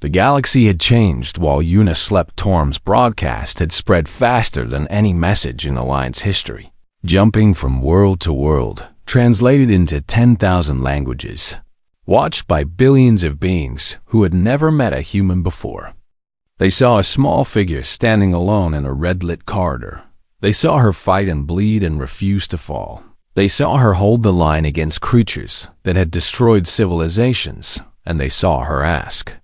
The galaxy had changed while Una slept. Torm's broadcast had spread faster than any message in Alliance history, jumping from world to world, translated into 10,000 languages, watched by billions of beings who had never met a human before. They saw a small figure standing alone in a red-lit corridor. They saw her fight and bleed and refuse to fall. They saw her hold the line against creatures that had destroyed civilizations, and they saw her ask,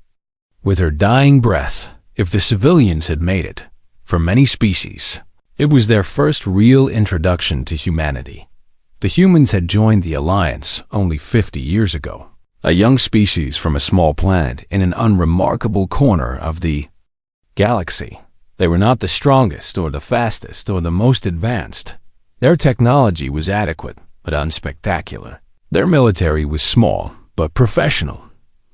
with her dying breath, if the civilians had made it. For many species, it was their first real introduction to humanity. The humans had joined the Alliance only 50 years ago, a young species from a small planet in an unremarkable corner of the galaxy. They were not the strongest or the fastest or the most advanced. Their technology was adequate but unspectacular. Their military was small but professional.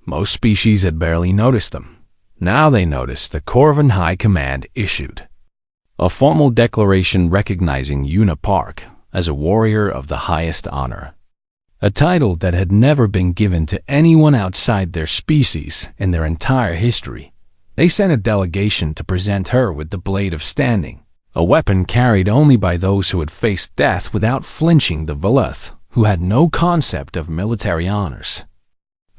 Most species had barely noticed them. Now they noticed the Corvan High Command issued a formal declaration recognizing Una Park as a warrior of the highest honor, a title that had never been given to anyone outside their species in their entire history. They sent a delegation to present her with the Blade of Standing, a weapon carried only by those who had faced death without flinching. The Veluth, who had no concept of military honors,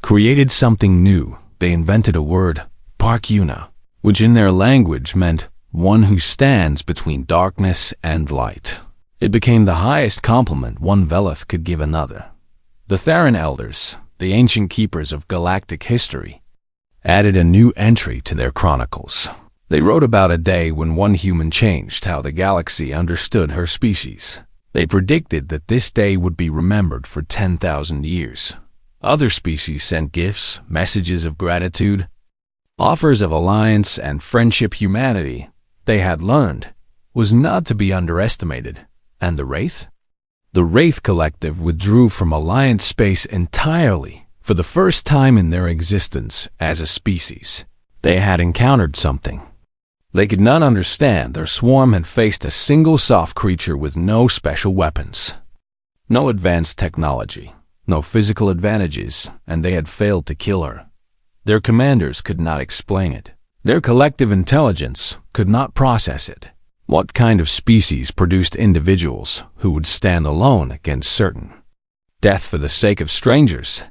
created something new. They invented a word, Park Una, which in their language meant one who stands between darkness and light. It became the highest compliment one Veluth could give another. The Theran Elders, the ancient keepers of galactic history, added a new entry to their chronicles. They wrote about a day when one human changed how the galaxy understood her species. They predicted that this day would be remembered for 10,000 years. Other species sent gifts, messages of gratitude, offers of alliance and friendship. Humanity, they had learned, was not to be underestimated. And the Wraith? The Wraith Collective withdrew from Alliance space entirely for the first time in their existence as a species. They had encountered something they could not understand. Their swarm had faced a single soft creature with no special weapons, no advanced technology, no physical advantages, and they had failed to kill her. Their commanders could not explain it. Their collective intelligence could not process it. What kind of species produced individuals who would stand alone against certain death for the sake of strangers?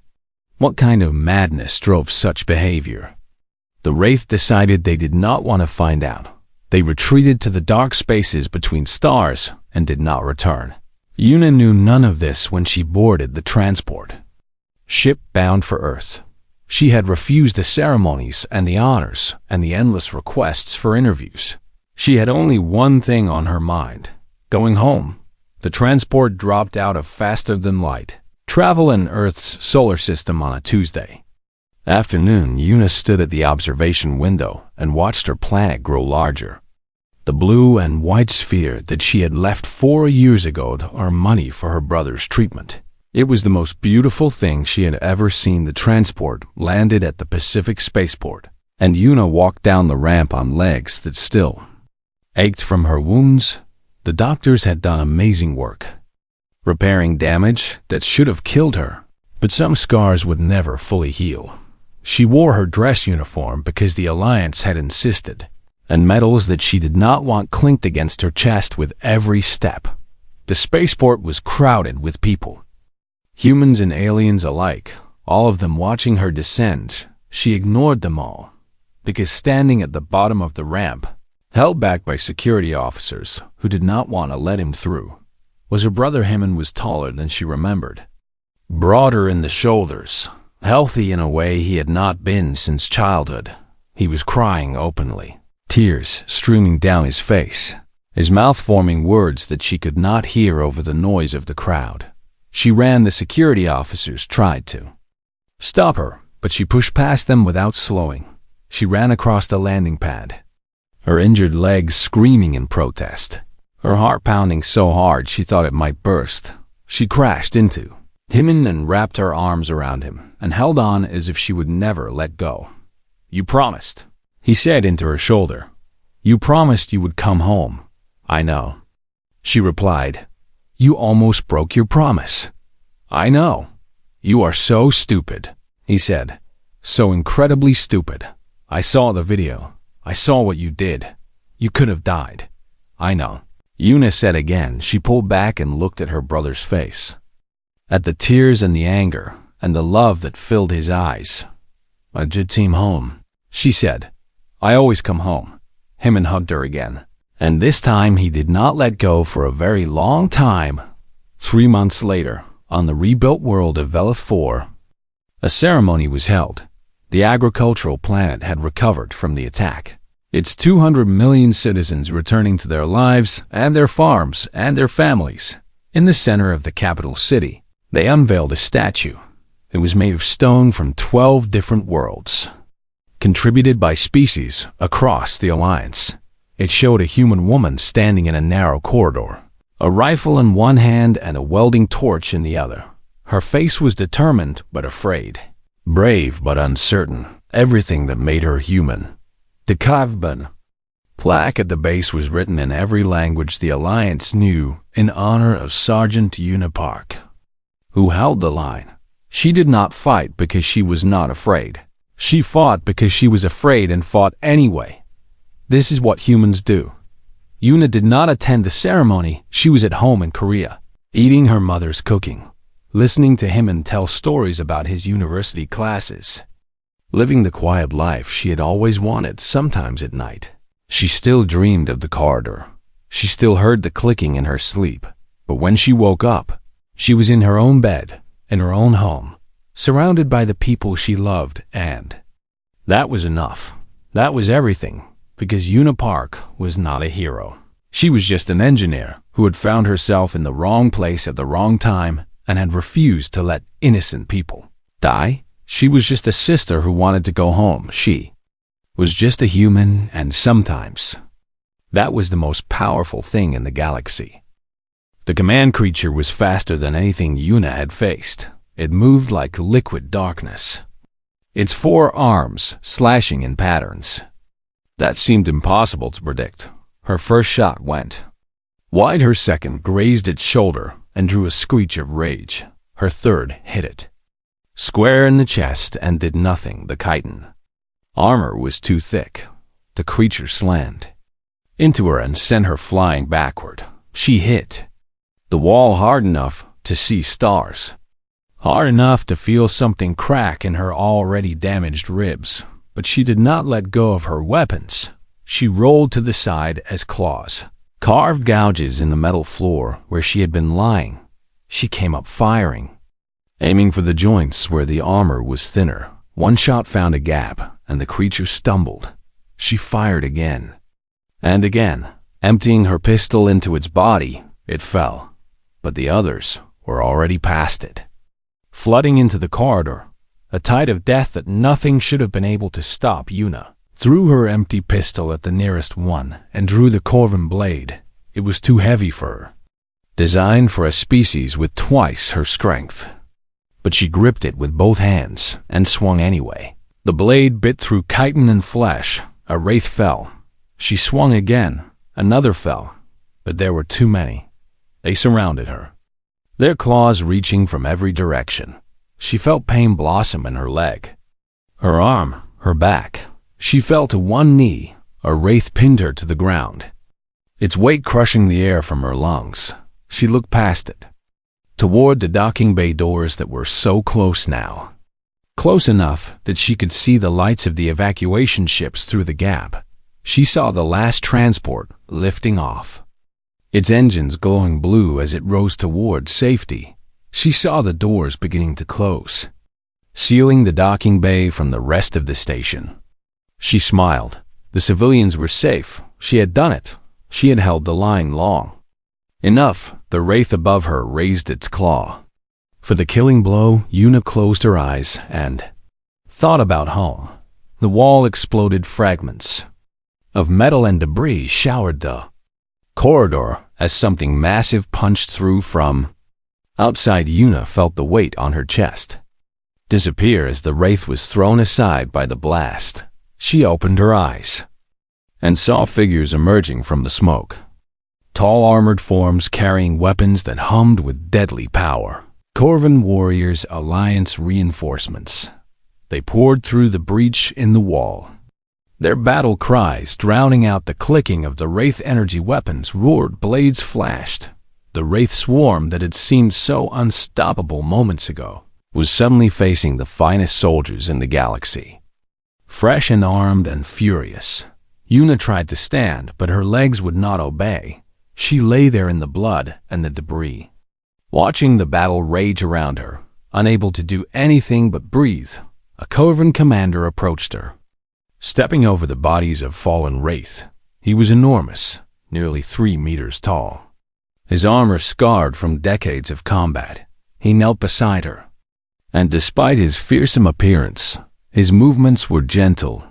What kind of madness drove such behavior? The Wraith decided they did not want to find out. They retreated to the dark spaces between stars and did not return. Una knew none of this when she boarded the transport ship bound for Earth. She had refused the ceremonies and the honors and the endless requests for interviews. She had only one thing on her mind: going home. The transport dropped out of faster than light travel in Earth's solar system on a Tuesday afternoon. Una stood at the observation window and watched her planet grow larger. The blue and white sphere that she had left 4 years ago to earn money for her brother's treatment. It was the most beautiful thing she had ever seen. The transport landed at the Pacific spaceport, and Una walked down the ramp on legs that still ached from her wounds. The doctors had done amazing work, repairing damage that should have killed her, but some scars would never fully heal. She wore her dress uniform because the Alliance had insisted, and medals that she did not want clinked against her chest with every step. The spaceport was crowded with people, humans and aliens alike, all of them watching her descend. She ignored them all, because standing at the bottom of the ramp, held back by security officers who did not want to let him through, was her brother. Him was taller than she remembered, broader in the shoulders, healthy in a way he had not been since childhood. He was crying openly, tears streaming down his face, his mouth forming words that she could not hear over the noise of the crowd. She ran. The security officers tried to stop her, but she pushed past them without slowing. She ran across the landing pad, her injured legs screaming in protest, her heart pounding so hard she thought it might burst. She crashed into him and wrapped her arms around him and held on as if she would never let go. "You promised," he said into her shoulder. "You promised you would come home." "I know," she replied. "You almost broke your promise." "I know. You are so stupid," he said. "So incredibly stupid. I saw the video. I saw what you did. You could have died. I know. Yuna said again. She pulled back and looked at her brother's face. At the tears and the anger and the love that filled his eyes. I did seem home, she said. I always come home. Him and hugged her again. And this time he did not let go for a very long time. 3 months later, on the rebuilt world of Velith 4, a ceremony was held. The agricultural planet had recovered from the attack. Its 200 million citizens returning to their lives and their farms and their families. In the center of the capital city, they unveiled a statue. It was made of stone from 12 different worlds, contributed by species across the Alliance. It showed a human woman standing in a narrow corridor, a rifle in one hand and a welding torch in the other. Her face was determined but afraid, brave but uncertain, everything that made her human. The Kavban plaque at the base was written in every language the Alliance knew in honor of Sergeant Yuna Park, who held the line. She did not fight because she was not afraid. She fought because she was afraid and fought anyway. This is what humans do. Yuna did not attend the ceremony. She was at home in Korea, eating her mother's cooking, listening to him and tell stories about his university classes, living the quiet life she had always wanted. Sometimes at night, she still dreamed of the corridor. She still heard the clicking in her sleep. But when she woke up, she was in her own bed, in her own home, surrounded by the people she loved, and that was enough. That was everything, because Yuna Park was not a hero. She was just an engineer who had found herself in the wrong place at the wrong time and had refused to let innocent people die. She was just a sister who wanted to go home. She was just a human, and sometimes that was the most powerful thing in the galaxy. The command creature was faster than anything Yuna had faced. It moved like liquid darkness, its 4 arms slashing in patterns that seemed impossible to predict. Her first shot went wide, her second grazed its shoulder and drew a screech of rage. Her third hit it square in the chest and did nothing. The chitin armor was too thick. The creature slammed into her and sent her flying backward. She hit the wall hard enough to see stars, hard enough to feel something crack in her already damaged ribs. But she did not let go of her weapons. She rolled to the side as claws carved gouges in the metal floor where she had been lying. She came up firing, aiming for the joints where the armor was thinner. One shot found a gap, and the creature stumbled. She fired again and again, emptying her pistol into its body. It fell, but the others were already past it, flooding into the corridor, a tide of death that nothing should have been able to stop. Yuna threw her empty pistol at the nearest one and drew the Corvin blade. It was too heavy for her, designed for a species with twice her strength. But she gripped it with both hands and swung anyway. The blade bit through chitin and flesh. A wraith fell. She swung again. Another fell. But there were too many. They surrounded her, their claws reaching from every direction. She felt pain blossom in her leg, her arm, her back. She fell to one knee. A wraith pinned her to the ground, its weight crushing the air from her lungs. She looked past it, toward the docking bay doors that were so close now. Close enough that she could see the lights of the evacuation ships through the gap. She saw the last transport lifting off, its engines glowing blue as it rose toward safety. She saw the doors beginning to close, sealing the docking bay from the rest of the station. She smiled. The civilians were safe. She had done it. She had held the line long enough. The wraith above her raised its claw for the killing blow. Yuna closed her eyes and thought about home. The wall exploded. Fragments of metal and debris showered the corridor as something massive punched through from outside. Yuna felt the weight on her chest disappear as the wraith was thrown aside by the blast. She opened her eyes and saw figures emerging from the smoke. Tall armored forms carrying weapons that hummed with deadly power. Corvin warriors, Alliance reinforcements. They poured through the breach in the wall, Their battle cries, drowning out the clicking of the Wraith energy weapons, roared, blades flashed. The Wraith swarm that had seemed so unstoppable moments ago was suddenly facing the finest soldiers in the galaxy. Fresh and armed and furious, Yuna tried to stand, but her legs would not obey. She lay there in the blood and the debris, watching the battle rage around her, unable to do anything but breathe. A Corvan commander approached her, stepping over the bodies of fallen Wraith. He was enormous, nearly 3 meters tall. His armor scarred from decades of combat. He knelt beside her, and despite his fearsome appearance, his movements were gentle.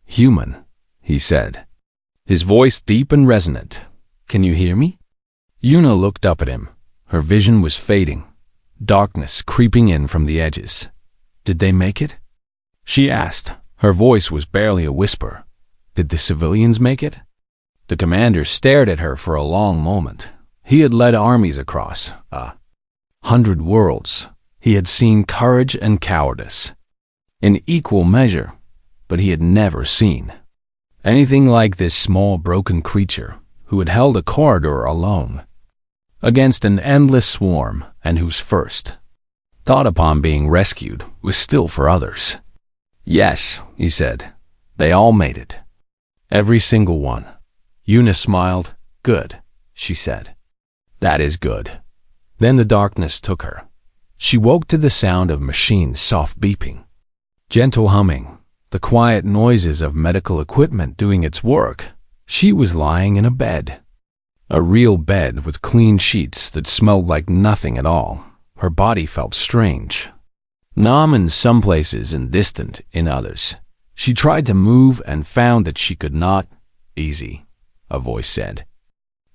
"Human," he said, his voice deep and resonant. "Can you hear me?" Yuna looked up at him. Her vision was fading, darkness creeping in from the edges. "Did they make it?" she asked. Her voice was barely a whisper. "Did the civilians make it?" The commander stared at her for a long moment. He had led armies across 100 worlds. He had seen courage and cowardice in equal measure, but he had never seen anything like this small broken creature who had held a corridor alone against an endless swarm and whose first thought upon being rescued was still for others. "Yes," he said. "They all made it. Every single one." Yuna smiled. "Good," she said. "That is good." Then the darkness took her. She woke to the sound of machines' soft beeping, gentle humming, the quiet noises of medical equipment doing its work. She was lying in a bed. A real bed with clean sheets that smelled like nothing at all. Her body felt strange, numb in some places and distant in others. She tried to move and found that she could not. "Easy," a voice said.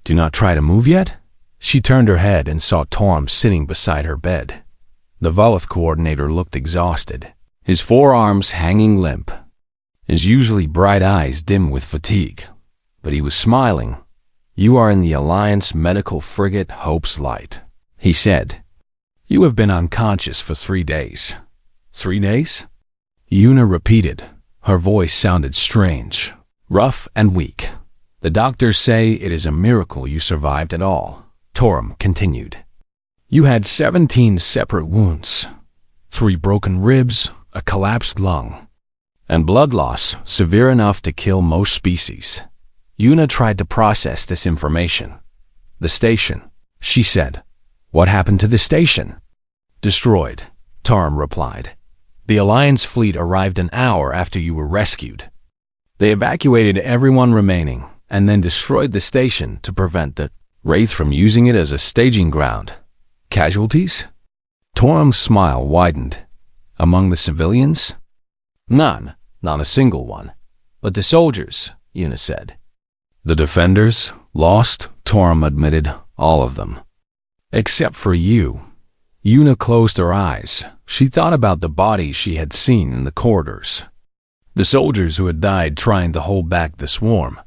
"Do not try to move yet?" She turned her head and saw Torm sitting beside her bed. The Volith coordinator looked exhausted, his forearms hanging limp, his usually bright eyes dim with fatigue. But he was smiling. "You are in the Alliance medical frigate Hope's Light," he said. "You have been unconscious for 3 days." 3 days? Yuna repeated. Her voice sounded strange, rough and weak. "The doctors say it is a miracle you survived at all," Torum continued. "You had 17 separate wounds, 3 broken ribs, a collapsed lung, and blood loss severe enough to kill most species." Yuna tried to process this information. "The station," she said. "What happened to the station?" "Destroyed," Torum replied. "The Alliance fleet arrived an hour after you were rescued. They evacuated everyone remaining and then destroyed the station to prevent the Wraith from using it as a staging ground." "Casualties?" Torum's smile widened. "Among the civilians?" "None, not a single one. But the soldiers," Yuna said. "The defenders? Lost?" Torum admitted. "All of them. Except for you." Yuna closed her eyes. She thought about the bodies she had seen in the corridors. The soldiers who had died trying to hold back the swarm.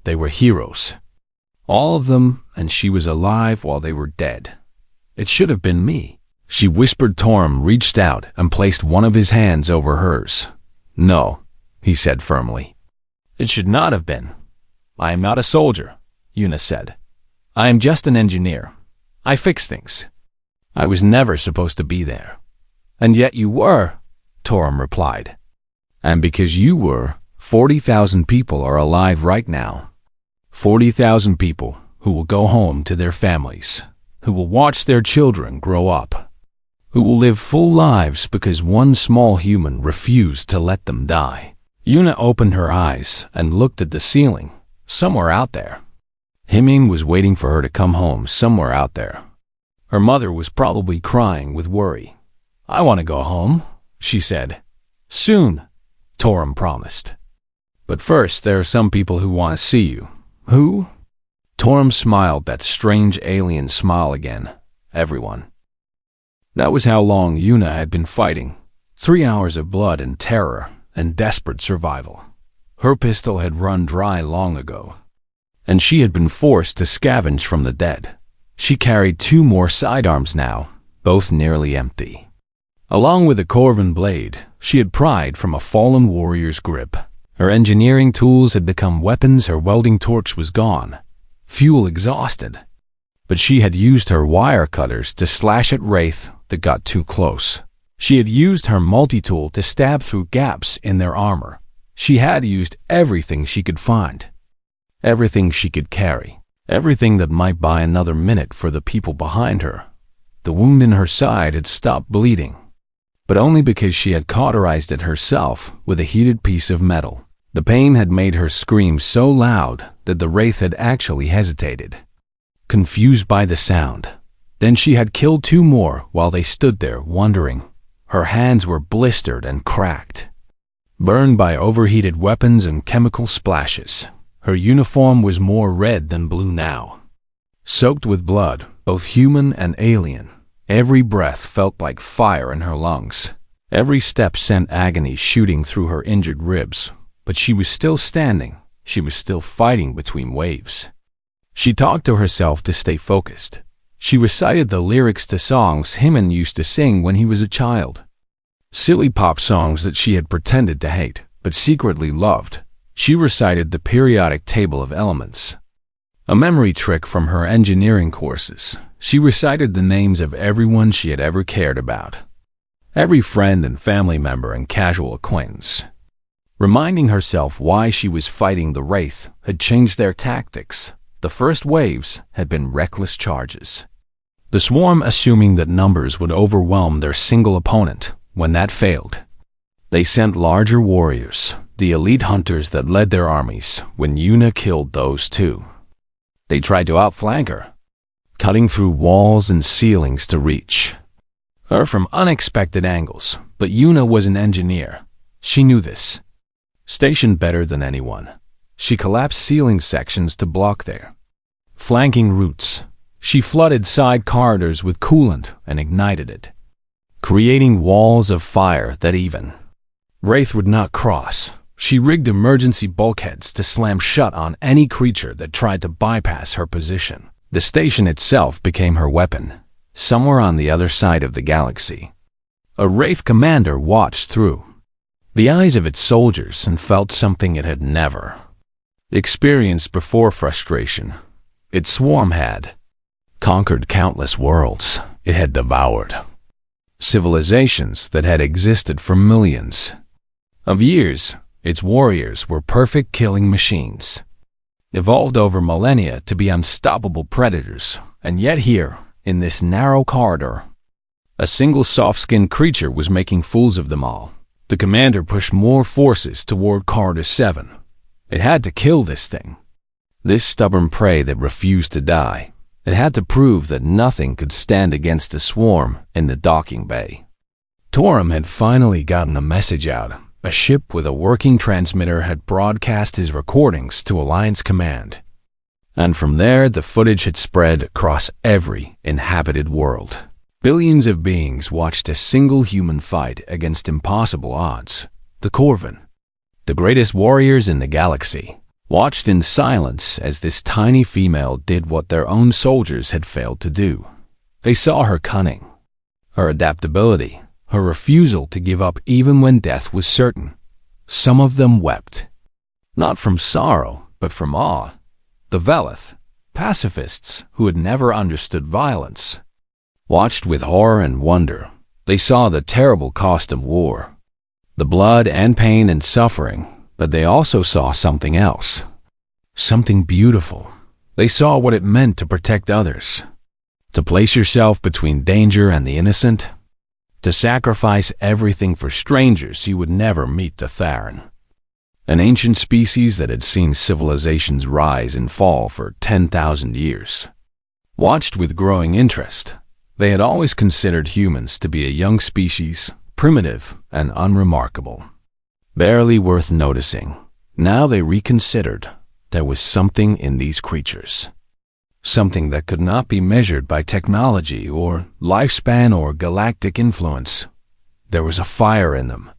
They were heroes. All of them, and she was alive while they were dead. "It should have been me," she whispered. Torum reached out and placed one of his hands over hers. "No," he said firmly. "It should not have been. I am not a soldier," Yuna said. "I am just an engineer. I fix things. I was never supposed to be there." "And yet you were," Torum replied. "And because you were, 40,000 people are alive right now. 40,000 people who will go home to their families, who will watch their children grow up, who will live full lives because one small human refused to let them die." Yuna opened her eyes and looked at the ceiling. Somewhere out there, Himin was waiting for her to come home. Somewhere out there, her mother was probably crying with worry. "I want to go home," she said. "Soon," Torum promised. "But first, there are some people who want to see you." "Who?" Torum smiled, that strange alien smile again. "Everyone." That was how long Yuna had been fighting. 3 hours of blood and terror and desperate survival. Her pistol had run dry long ago, and she had been forced to scavenge from the dead. She carried 2 more sidearms now, both nearly empty. Along with a Corvan blade, she had pried from a fallen warrior's grip. Her engineering tools had become weapons, her welding torch was gone, fuel exhausted. But she had used her wire cutters to slash at wraith that got too close. She had used her multi-tool to stab through gaps in their armor. She had used everything she could find, everything she could carry, everything that might buy another minute for the people behind her. The wound in her side had stopped bleeding, but only because she had cauterized it herself with a heated piece of metal. The pain had made her scream so loud that the wraith had actually hesitated, confused by the sound. Then she had killed two more while they stood there wondering. Her hands were blistered and cracked, burned by overheated weapons and chemical splashes. Her uniform was more red than blue now, soaked with blood, both human and alien. Every breath felt like fire in her lungs. Every step sent agony shooting through her injured ribs. But she was still standing. She was still fighting between waves. She talked to herself to stay focused. She recited the lyrics to songs Hyman used to sing when he was a child. Silly pop songs that she had pretended to hate, but secretly loved. She recited the periodic table of elements, a memory trick from her engineering courses. She recited the names of everyone she had ever cared about, every friend and family member and casual acquaintance. Reminding herself why she was fighting the wraith had changed their tactics. The first waves had been reckless charges, the swarm assuming that numbers would overwhelm their single opponent. When that failed, they sent larger warriors, the elite hunters that led their armies. When Yuna killed those two, they tried to outflank her, cutting through walls and ceilings to reach her from unexpected angles. But Yuna was an engineer. She knew this. Stationed better than anyone, she collapsed ceiling sections to block their flanking routes. She flooded side corridors with coolant and ignited it, creating walls of fire that even wraith would not cross. She rigged emergency bulkheads to slam shut on any creature that tried to bypass her position. The station itself became her weapon. Somewhere on the other side of the galaxy, a wraith commander watched through the eyes of its soldiers and felt something it had never experienced before: frustration. Its swarm had conquered countless worlds. It had devoured civilizations that had existed for millions of years. Its warriors were perfect killing machines, evolved over millennia to be unstoppable predators. And yet here, in this narrow corridor, a single soft-skinned creature was making fools of them all. The commander pushed more forces toward Corridor 7. It had to kill this thing, this stubborn prey that refused to die. It had to prove that nothing could stand against the swarm in the docking bay. Torum had finally gotten a message out. A ship with a working transmitter had broadcast his recordings to Alliance Command. And from there, the footage had spread across every inhabited world. Billions of beings watched a single human fight against impossible odds. The Corvin, the greatest warriors in the galaxy, watched in silence as this tiny female did what their own soldiers had failed to do. They saw her cunning, her adaptability, her refusal to give up even when death was certain. Some of them wept, not from sorrow, but from awe. The Velith, pacifists who had never understood violence, watched with horror and wonder. They saw the terrible cost of war, the blood and pain and suffering, but they also saw something else, something beautiful. They saw what it meant to protect others, to place yourself between danger and the innocent, to sacrifice everything for strangers you would never meet. The Theran, an ancient species that had seen civilizations rise and fall for 10,000 years, watched with growing interest. They had always considered humans to be a young species, primitive and unremarkable, barely worth noticing. Now they reconsidered. There was something in these creatures, something that could not be measured by technology or lifespan or galactic influence. There was a fire in them,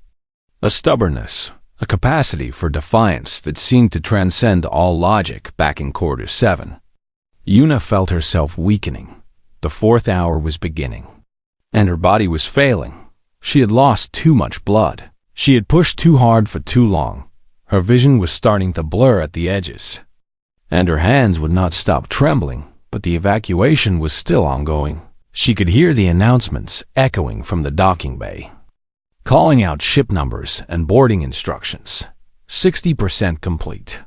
a stubbornness, a capacity for defiance that seemed to transcend all logic. Back in Corridor 7, Yuna felt herself weakening. The fourth hour was beginning, and her body was failing. She had lost too much blood. She had pushed too hard for too long. Her vision was starting to blur at the edges, and her hands would not stop trembling, but the evacuation was still ongoing. She could hear the announcements echoing from the docking bay, calling out ship numbers and boarding instructions. 60% complete.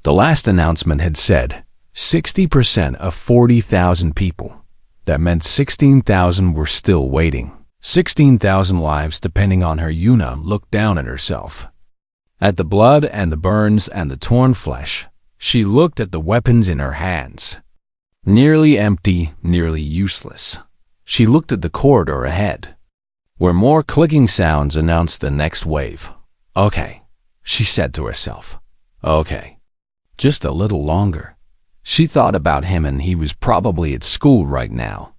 The last announcement had said 60% of 40,000 people. That meant 16,000 were still waiting. 16,000 lives depending on her. Yuna looked down at herself, at the blood and the burns and the torn flesh. She looked at the weapons in her hands. Nearly empty, nearly useless. She looked at the corridor ahead, where more clicking sounds announced the next wave. Okay, she said to herself. Okay, just a little longer. She thought about him, and he was probably at school right now.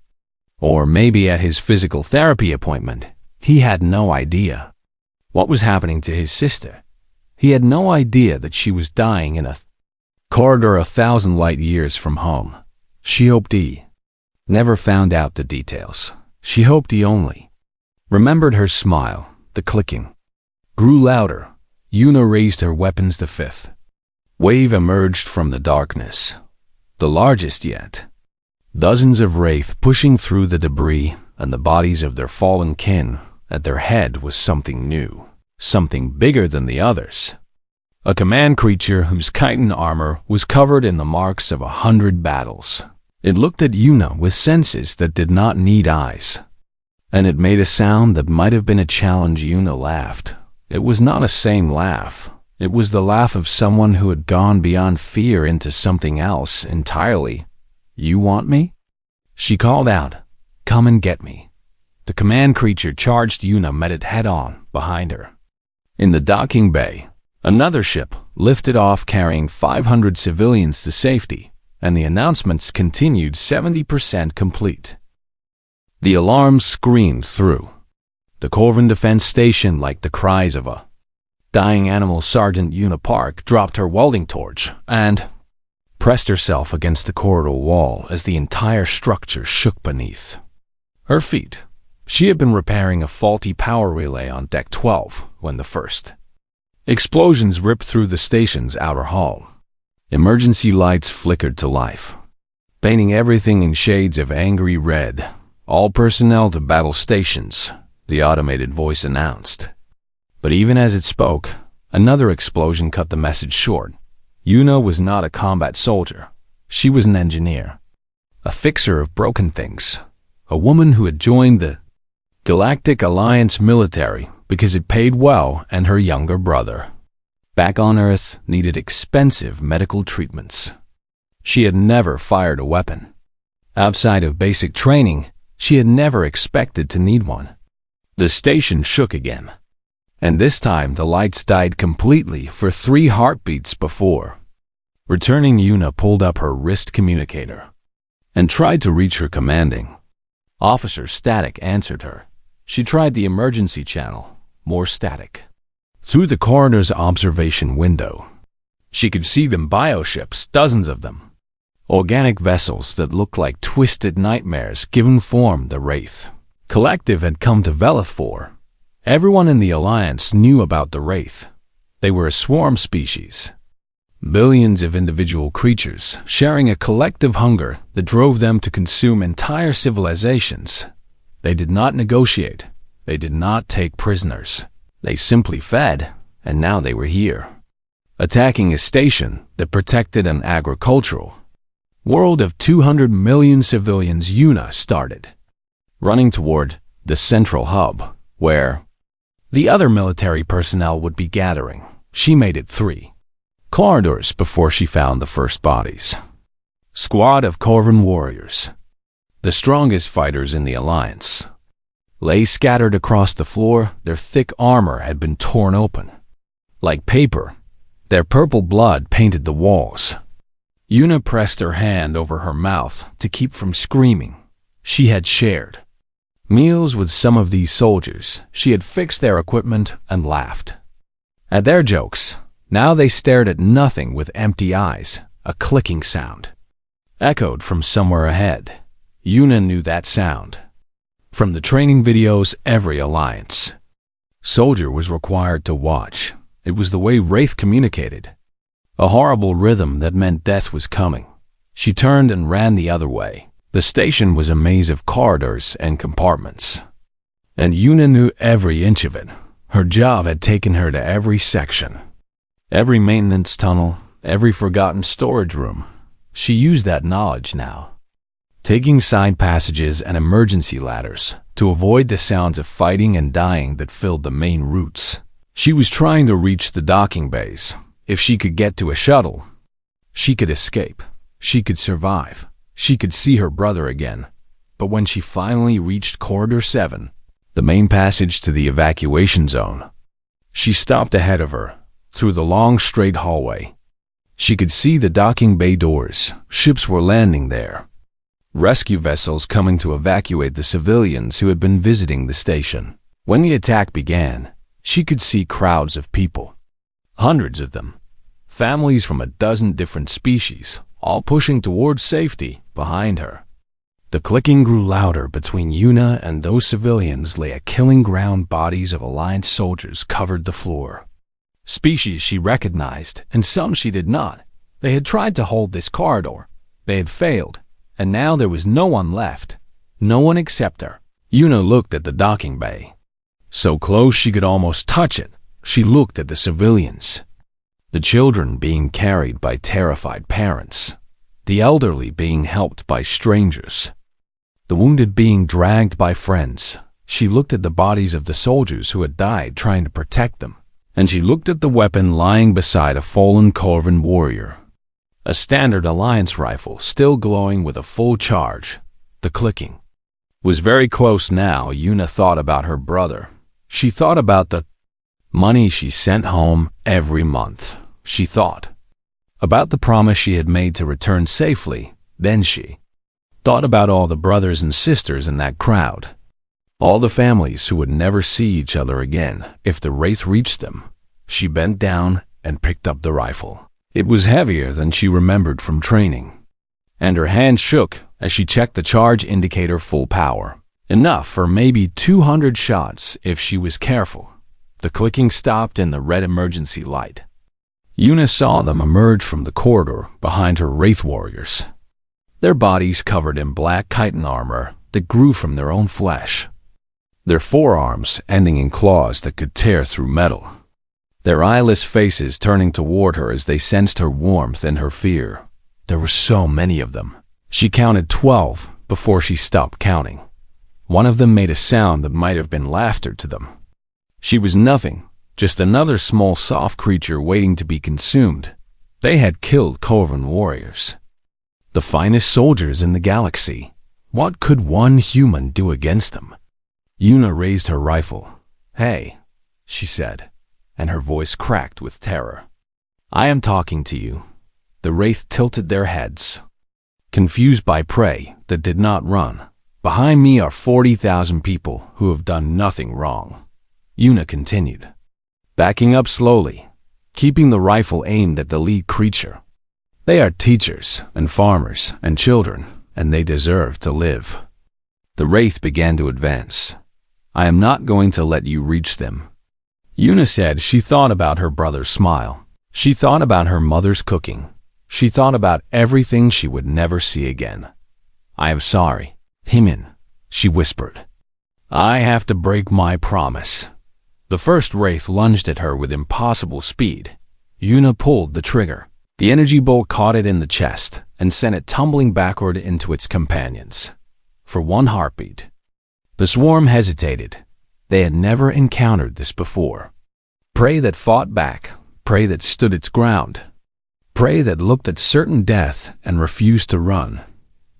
Or maybe at his physical therapy appointment. He had no idea what was happening to his sister. He had no idea that she was dying in a corridor 1,000 light years from home. She hoped he never found out the details. She hoped he only remembered her smile. The clicking grew louder. Yuna raised her weapons. The fifth wave emerged from the darkness, the largest yet. Dozens of wraith pushing through the debris and the bodies of their fallen kin. At their head was something new, something bigger than the others. A command creature whose chitin armor was covered in the marks of 100 battles. It looked at Yuna with senses that did not need eyes, and it made a sound that might have been a challenge. Yuna laughed. It was not a sane laugh. It was the laugh of someone who had gone beyond fear into something else entirely. You want me? She called out. Come and get me. The command creature charged. Yuna met it head-on behind her. In the docking bay, another ship lifted off carrying 500 civilians to safety, and the announcements continued. 70% complete. The alarms screamed through the Corvin defense station like the cries of a dying animal. Sergeant Yuna Park dropped her welding torch and pressed herself against the corridor wall as the entire structure shook beneath her feet. She had been repairing a faulty power relay on Deck 12 when the first explosions ripped through the station's outer hull. Emergency lights flickered to life, painting everything in shades of angry red. All personnel to battle stations, the automated voice announced. But even as it spoke, another explosion cut the message short. Yuna was not a combat soldier. She was an engineer, a fixer of broken things, a woman who had joined the Galactic Alliance military because it paid well, and her younger brother, back on Earth, needed expensive medical treatments. She had never fired a weapon. Outside of basic training, she had never expected to need one. The station shook again, and this time the lights died completely for 3 heartbeats before. Returning, Yuna pulled up her wrist communicator and tried to reach her commanding officer. Static answered her. She tried the emergency channel. More static. Through the coroner's observation window, she could see them bioships, dozens of them. Organic vessels that looked like twisted nightmares giving form. The Wraith Collective had come to Velith for. Everyone in the Alliance knew about the Wraith. They were a swarm species. Billions of individual creatures sharing a collective hunger that drove them to consume entire civilizations. They did not negotiate. They did not take prisoners. They simply fed, and now they were here, attacking a station that protected an agricultural world of 200 million civilians. Yuna started running toward the central hub, where the other military personnel would be gathering. She made it 3 corridors before she found the first bodies. Squad of Corvin warriors, the strongest fighters in the Alliance, lay scattered across the floor. Their thick armor had been torn open like paper. Their purple blood painted the walls. Yuna pressed her hand over her mouth to keep from screaming. She had shared meals with some of these soldiers. She had fixed their equipment and laughed at their jokes. Now they stared at nothing with empty eyes. A clicking sound echoed from somewhere ahead. Yuna knew that sound from the training videos. Every Alliance soldier was required to watch It was the way Wraith communicated. A horrible rhythm that meant death was coming. She turned and ran the other way. The station was a maze of corridors and compartments. And Yuna knew every inch of it. Her job had taken her to every section. Every maintenance tunnel, every forgotten storage room. She used that knowledge now, taking side passages and emergency ladders to avoid the sounds of fighting and dying that filled the main routes. She was trying to reach the docking bays. If she could get to a shuttle, she could escape. She could survive. She could see her brother again. But when she finally reached Corridor 7, the main passage to the evacuation zone, she stopped ahead of her, through the long straight hallway. She could see the docking bay doors. Ships were landing there. Rescue vessels coming to evacuate the civilians who had been visiting the station. When the attack began, she could see crowds of people. Hundreds of them. Families from a dozen different species, all pushing towards safety behind her. The clicking grew louder. Between Yuna and those civilians lay a killing ground. Bodies of Alliance soldiers covered the floor. Species she recognized, and some she did not. They had tried to hold this corridor. They had failed, and now there was no one left. No one except her. Yuna looked at the docking bay. So close she could almost touch it. She looked at the civilians. The children being carried by terrified parents. The elderly being helped by strangers. The wounded being dragged by friends. She looked at the bodies of the soldiers who had died trying to protect them. And she looked at the weapon lying beside a fallen Corvan warrior. A standard Alliance rifle still glowing with a full charge. The clicking was very close now. Yuna thought about her brother. She thought about the money she sent home every month. She thought about the promise she had made to return safely. Then she thought about all the brothers and sisters in that crowd. All the families who would never see each other again if the Wraith reached them. She bent down and picked up the rifle. It was heavier than she remembered from training. And her hand shook as she checked the charge indicator. Full power. Enough for maybe 200 shots if she was careful. The clicking stopped in the red emergency light. Yuna saw them emerge from the corridor behind her Wraith warriors. Their bodies covered in black chitin armor that grew from their own flesh. Their forearms ending in claws that could tear through metal. Their eyeless faces turning toward her as they sensed her warmth and her fear. There were so many of them. She counted 12 before she stopped counting. One of them made a sound that might have been laughter to them. She was nothing, just another small soft creature waiting to be consumed. They had killed Corvan warriors. The finest soldiers in the galaxy. What could one human do against them? Yuna raised her rifle. "Hey," she said, and her voice cracked with terror. "I am talking to you." The Wraith tilted their heads, confused by prey that did not run. "Behind me are 40,000 people who have done nothing wrong," Yuna continued, backing up slowly, keeping the rifle aimed at the lead creature. "They are teachers and farmers and children, and they deserve to live." The Wraith began to advance. "I am not going to let you reach them," Yuna said. She thought about her brother's smile. She thought about her mother's cooking. She thought about everything she would never see again. "I am sorry, Himin," she whispered. "I have to break my promise." The first Wraith lunged at her with impossible speed. Yuna pulled the trigger. The energy bolt caught it in the chest and sent it tumbling backward into its companions. For one heartbeat, the swarm hesitated. They had never encountered this before. Prey that fought back, prey that stood its ground, prey that looked at certain death and refused to run.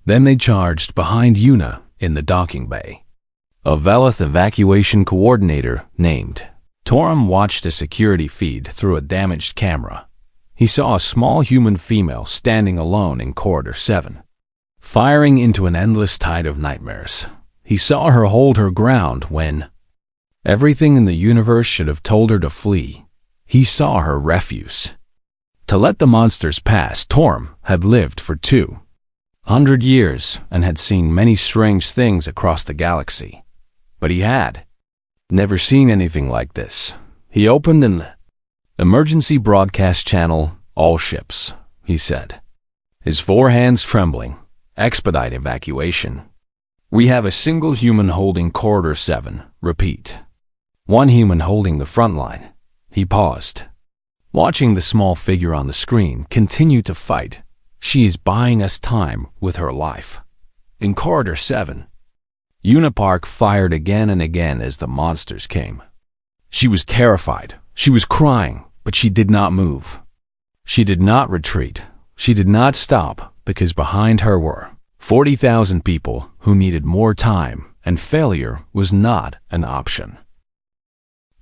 Then they charged behind Yuna in the docking bay. A Velith evacuation coordinator named Torum watched a security feed through a damaged camera. He saw a small human female standing alone in Corridor 7, firing into an endless tide of nightmares. He saw her hold her ground when everything in the universe should have told her to flee. He saw her refuse to let the monsters pass. Torum had lived for 200 years and had seen many strange things across the galaxy. But he had never seen anything like this. He opened an "Emergency broadcast channel, all ships," he said, his four hands trembling. "Expedite evacuation. We have a single human holding Corridor 7. Repeat. One human holding the Frontline." He paused, watching the small figure on the screen continue to fight. "She is buying us time with her life. In Corridor 7. Unipark fired again and again as the monsters came. She was terrified. She was crying, but she did not move. She did not retreat. She did not stop, because behind her were 40,000 people who needed more time, and failure was not an option.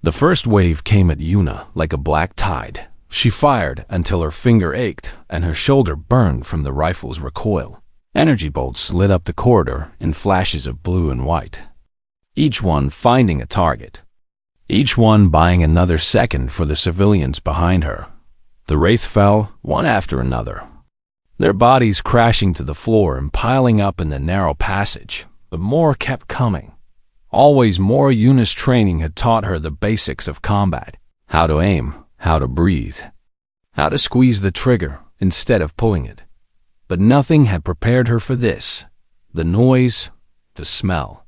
The first wave came at Yuna like a black tide. She fired until her finger ached and her shoulder burned from the rifle's recoil. Energy bolts lit up the corridor in flashes of blue and white, each one finding a target, each one buying another second for the civilians behind her. The Wraith fell, one after another, their bodies crashing to the floor and piling up in the narrow passage. But more kept coming. Always more. Yuna's training had taught her the basics of combat: how to aim, how to breathe, how to squeeze the trigger instead of pulling it. But nothing had prepared her for this: the noise, the smell,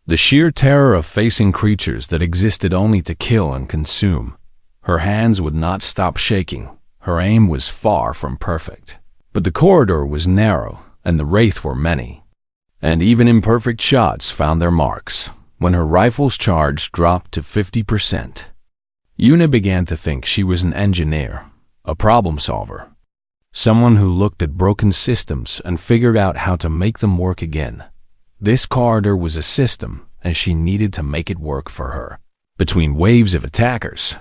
the sheer terror of facing creatures that existed only to kill and consume. Her hands would not stop shaking. Her aim was far from perfect. But the corridor was narrow, and the Wraith were many. And even imperfect shots found their marks. When her rifle's charge dropped to 50%, Yuna began to think she was an engineer, a problem solver, someone who looked at broken systems and figured out how to make them work again. This corridor was a system, and she needed to make it work for her. Between waves of attackers,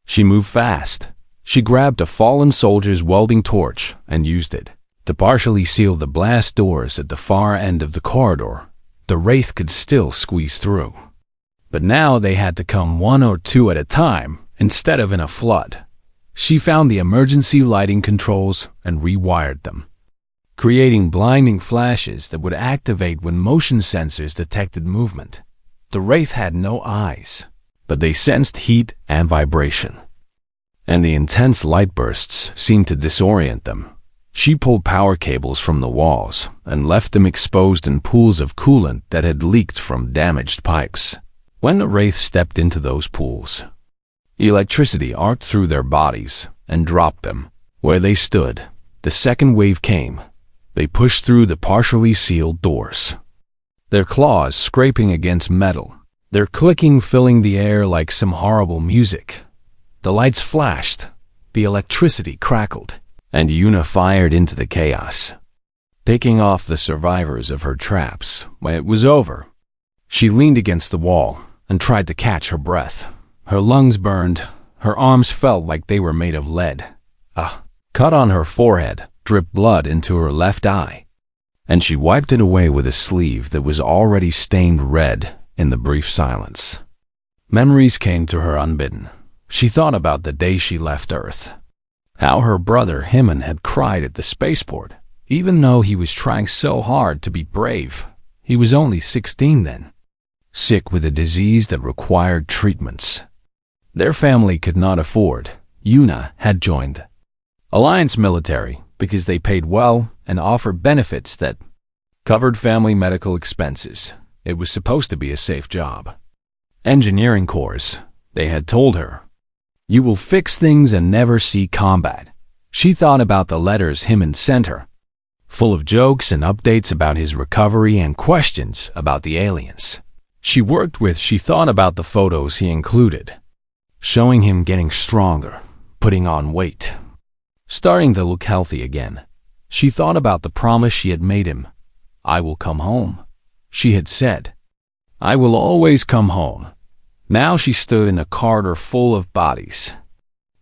she moved fast. She grabbed a fallen soldier's welding torch and used it to partially seal the blast doors at the far end of the corridor. The Wraith could still squeeze through, but now they had to come one or two at a time instead of in a flood. She found the emergency lighting controls and rewired them, creating blinding flashes that would activate when motion sensors detected movement. The Wraith had no eyes, but they sensed heat and vibration, and the intense light bursts seemed to disorient them. She pulled power cables from the walls and left them exposed in pools of coolant that had leaked from damaged pipes. When the Wraith stepped into those pools, electricity arced through their bodies and dropped them where they stood. The second wave came. They pushed through the partially sealed doors, their claws scraping against metal, their clicking filling the air like some horrible music. The lights flashed, the electricity crackled, and Yuna fired into the chaos, picking off the survivors of her traps. When it was over, she leaned against the wall and tried to catch her breath. Her lungs burned, her arms felt like they were made of lead. A cut on her forehead dripped blood into her left eye, and she wiped it away with a sleeve that was already stained red in the brief silence. Memories came to her unbidden. She thought about the day she left Earth, how her brother Hyman had cried at the spaceport, even though he was trying so hard to be brave. He was only 16 then, sick with a disease that required treatments their family could not afford. Yuna had joined Alliance military because they paid well and offered benefits that covered family medical expenses. It was supposed to be a safe job. Engineering course, they had told her. You will fix things and never see combat. She thought about the letters Hyman sent her, full of jokes and updates about his recovery and questions about the aliens she worked with. She thought about the photos he included, showing him getting stronger, putting on weight, starting to look healthy again. She thought about the promise she had made him. I will come home. She had said, I will always come home. Now she stood in a corridor full of bodies,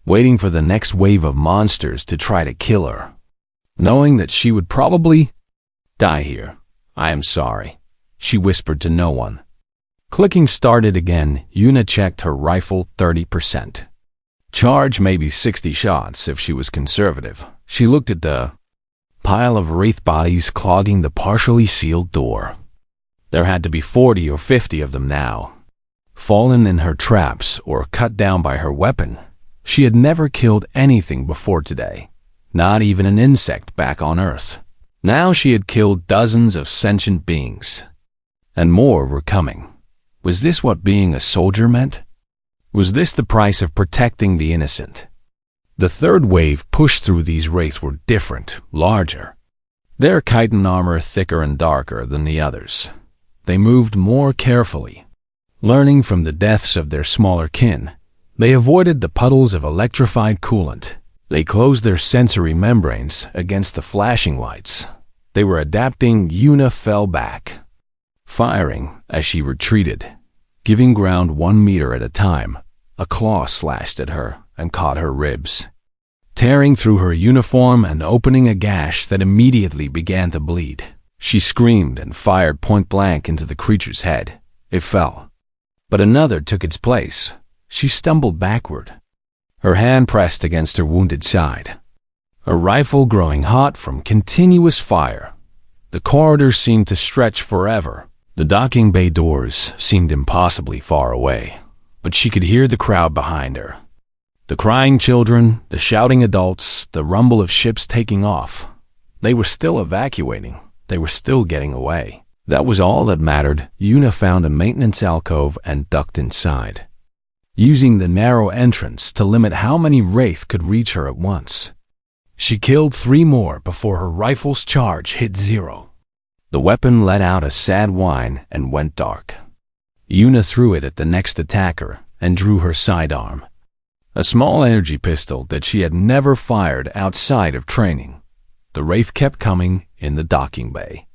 waiting for the next wave of monsters to try to kill her, knowing that she would probably die here. I am sorry, she whispered to no one. Clicking started again. Yuna checked her rifle. 30%. Charge maybe 60 shots if she was conservative. She looked at the pile of Wraith bodies clogging the partially sealed door. There had to be 40 or 50 of them now, fallen in her traps or cut down by her weapon. She had never killed anything before today, not even an insect back on Earth. Now she had killed dozens of sentient beings, and more were coming. Was this what being a soldier meant? Was this the price of protecting the innocent? The third wave pushed through. These wraiths were different, larger. Their chitin armor thicker and darker than the others. They moved more carefully. Learning from the deaths of their smaller kin, they avoided the puddles of electrified coolant. They closed their sensory membranes against the flashing lights. They were adapting. Una fell back, firing as she retreated, giving ground 1 meter at a time. A claw slashed at her and caught her ribs, tearing through her uniform and opening a gash that immediately began to bleed. She screamed and fired point blank into the creature's head. It fell, but another took its place. She stumbled backward, her hand pressed against her wounded side, a rifle growing hot from continuous fire. The corridor seemed to stretch forever. The docking bay doors seemed impossibly far away, but she could hear the crowd behind her. The crying children, the shouting adults, the rumble of ships taking off. They were still evacuating. They were still getting away. That was all that mattered. Una found a maintenance alcove and ducked inside, using the narrow entrance to limit how many wraith could reach her at once. She killed 3 more before her rifle's charge hit 0. The weapon let out a sad whine and went dark. Una threw it at the next attacker and drew her sidearm, a small energy pistol that she had never fired outside of training. The wraith kept coming in the docking bay.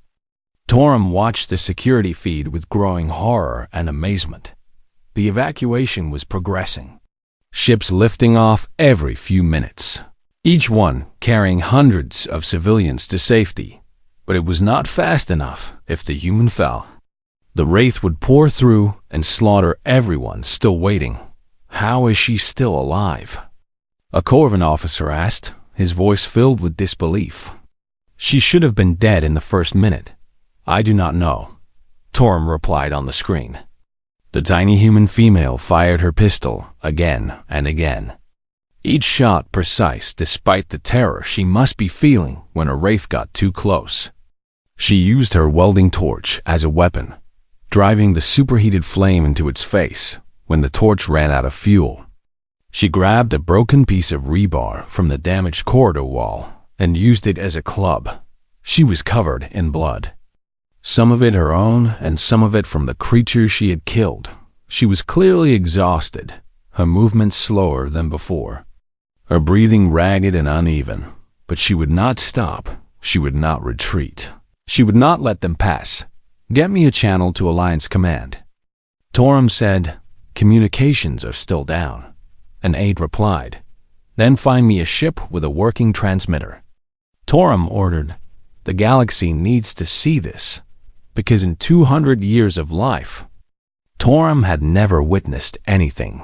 Torum watched the security feed with growing horror and amazement. The evacuation was progressing. Ships lifting off every few minutes, each one carrying hundreds of civilians to safety. But it was not fast enough. If the human fell, the wraith would pour through and slaughter everyone still waiting. How is she still alive? A Corvan officer asked, his voice filled with disbelief. She should have been dead in the first minute. I do not know, Torum replied on the screen. The tiny human female fired her pistol again and again, each shot precise despite the terror she must be feeling when a wraith got too close. She used her welding torch as a weapon, driving the superheated flame into its face when the torch ran out of fuel. She grabbed a broken piece of rebar from the damaged corridor wall and used it as a club. She was covered in blood, some of it her own and some of it from the creature she had killed. She was clearly exhausted, her movements slower than before, her breathing ragged and uneven. But she would not stop. She would not retreat. She would not let them pass. Get me a channel to Alliance Command. Torum said, communications are still down. An aide replied, then find me a ship with a working transmitter. Torum ordered, the galaxy needs to see this, because in 200 years of life, Torum had never witnessed anything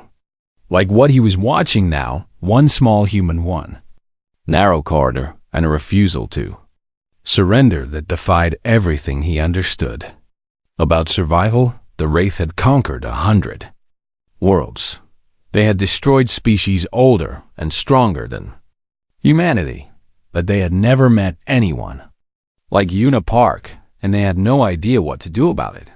like what he was watching now. One small human, one narrow corridor, and a refusal to surrender that defied everything he understood about survival. The wraith had conquered 100 worlds. They had destroyed species older and stronger than humanity, but they had never met anyone like Una Park, and they had no idea what to do about it.